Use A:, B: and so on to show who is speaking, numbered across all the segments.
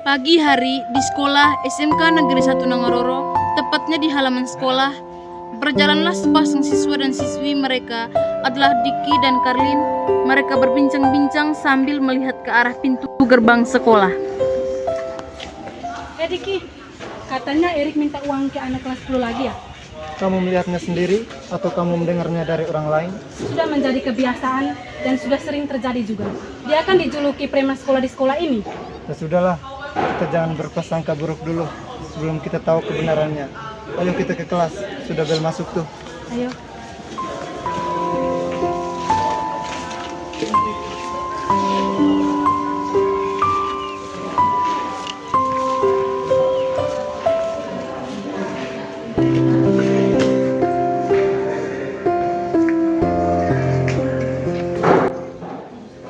A: Pagi hari di sekolah SMK Negeri 1 Nangororo, tepatnya di halaman sekolah, berjalanlah sepasang siswa dan siswi. Mereka adalah Diki dan Karlin. Mereka berbincang-bincang sambil melihat ke arah pintu gerbang sekolah.
B: Diki, katanya Erik minta uang ke anak kelas 10 lagi ya?
C: Kamu melihatnya sendiri atau kamu mendengarnya dari orang lain?
B: Sudah menjadi kebiasaan dan sudah sering terjadi juga. Dia kan dijuluki preman sekolah di sekolah ini.
C: Ya sudahlah, kita jangan berprasangka buruk dulu sebelum kita tahu kebenarannya. Ayo kita ke kelas, sudah bel masuk tuh.
B: Ayo.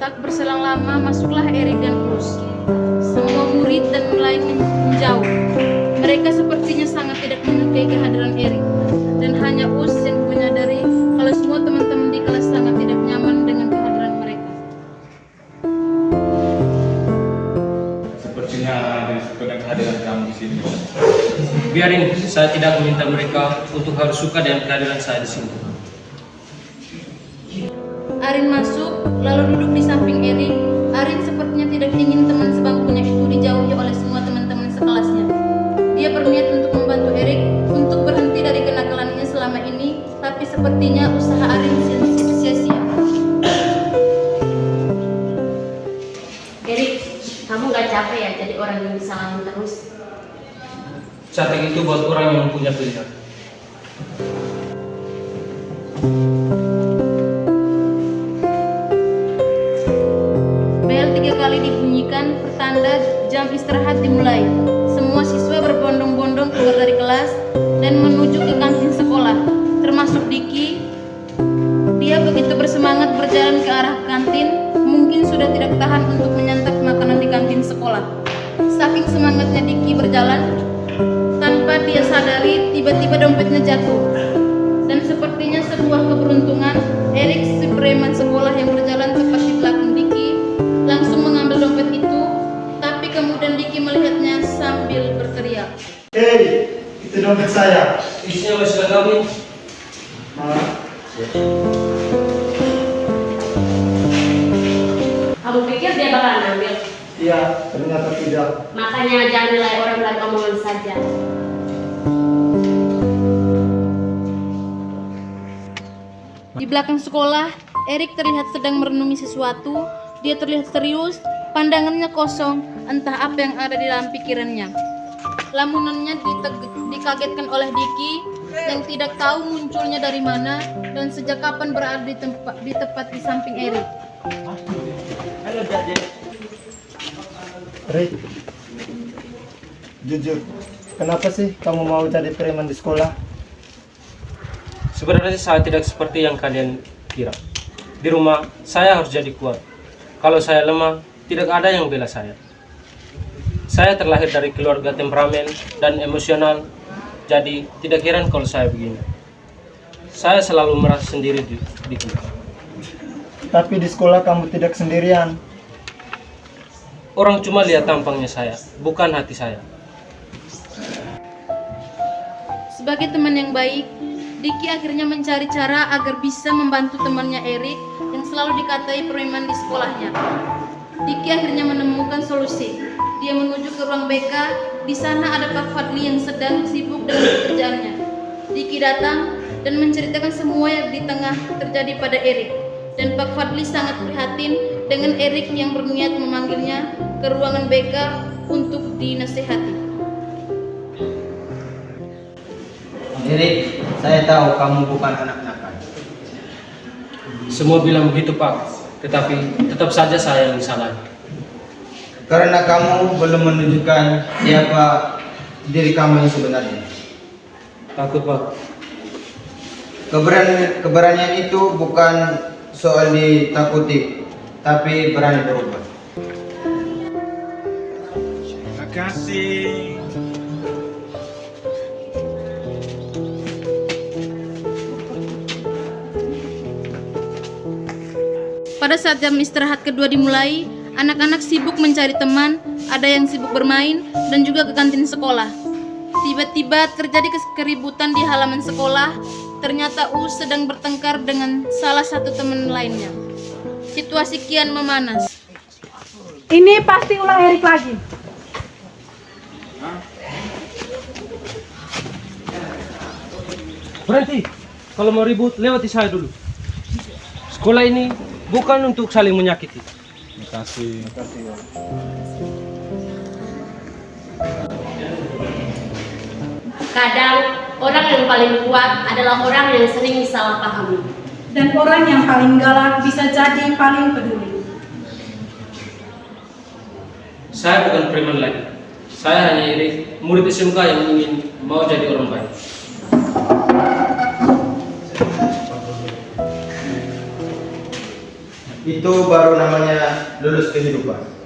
A: Tak berselang lama masuklah Erik dan Us. Semua murid dan lain menjauh. Mereka sepertinya sangat tidak menyukai kehadiran Erik, dan hanya Us yang menyadari kalau semua teman-teman di kelas sangat tidak nyaman dengan kehadiran mereka.
D: Sepertinya ada suka dengan kehadiran kamu di sini.
E: Biarin, saya tidak meminta mereka untuk harus suka dengan kehadiran saya di sini.
A: Arin masuk, lalu duduk di samping Erik. Arin sepertinya tidak ingin teman sebangkunya itu dijauhi oleh semua teman-teman sekelasnya. Dia berniat untuk membantu Erik untuk berhenti dari kenakalannya selama ini, tapi sepertinya usaha Arin sia-sia.
F: Erik, kamu gak capek ya jadi orang yang bisa ngalamin terus?
E: Cantik itu buat orang yang punya pilihan.
A: Bel 3 kali dibunyikan, pertanda jam istirahat dimulai. Semua siswa berbondong-bondong keluar dari kelas dan menuju ke kantin sekolah, termasuk Diki. Dia begitu bersemangat berjalan ke arah kantin, mungkin sudah tidak tahan untuk menyantap makanan di kantin sekolah. Saking semangatnya Diki berjalan, tanpa dia sadari tiba-tiba dompetnya jatuh. Dan sepertinya sebuah keberuntungan, Erik, si preman sekolah yang berjalan tepat di belakang Diki, langsung mengambil dompet itu, tapi kemudian Diki melihatnya sambil berteriak.
C: Hei, itu dompet saya.
E: Isinya oleh seragam ini.
F: Kamu pikir dia bakalan ambil?
C: Iya, ternyata tidak.
F: Makanya jangan nilai orang dari omongan saja.
A: Di belakang sekolah, Erik terlihat sedang merenungi sesuatu. Dia terlihat serius, pandangannya kosong, entah apa yang ada di dalam pikirannya. Lamunannya dikagetkan oleh Diki yang tidak tahu munculnya dari mana dan sejak kapan berada di tepat di samping Erik.
C: Rick, jujur, kenapa sih kamu mau jadi preman di sekolah?
E: Sebenarnya saya tidak seperti yang kalian kira. Di rumah, saya harus jadi kuat. Kalau saya lemah, tidak ada yang bela saya. Saya terlahir dari keluarga temperamen dan emosional, jadi tidak heran kalau saya begini. Saya selalu merasa sendiri di kelas.
C: Tapi di sekolah kamu tidak sendirian.
E: Orang cuma lihat tampangnya saya, bukan hati saya.
A: Sebagai teman yang baik, Diki akhirnya mencari cara agar bisa membantu temannya Erik yang selalu dikatai preman di sekolahnya. Diki akhirnya menemukan solusi. Dia menuju ke ruang BK. Di sana ada Pak Fadli yang sedang sibuk dengan pekerjaannya. Diki datang dan menceritakan semua yang di tengah terjadi pada Erik. Dan Pak Fadli sangat prihatin dengan Erik yang berniat memanggilnya ke ruangan BK untuk dinasehati.
G: Erik, saya tahu kamu bukan anak nakal.
E: Semua bilang begitu Pak, tetapi tetap saja saya yang salah.
G: Karena kamu belum menunjukkan siapa diri kamu yang sebenarnya.
E: Takut Pak.
G: Keberanian itu bukan soal ditakuti, tapi berani berubah.
D: Terima kasih.
A: Pada saat jam istirahat kedua dimulai, Anak-anak sibuk mencari teman, ada yang sibuk bermain, dan juga ke kantin sekolah. Tiba-tiba terjadi keributan di halaman sekolah. Ternyata Uus sedang bertengkar dengan salah satu teman lainnya. Situasi kian memanas.
B: Ini pasti ulah Erik lagi.
E: Berhenti. Kalau mau ribut, lewati saya dulu. Sekolah ini bukan untuk saling menyakiti.
D: Terima kasih.
F: Kadang orang yang paling kuat adalah orang yang sering disalahpahami.
B: Dan orang yang paling galak bisa jadi paling peduli.
E: Saya bukan preman lagi. Saya hanya Erik, murid SMK yang ingin mau jadi orang baik.
G: Itu baru namanya lulus kehidupan.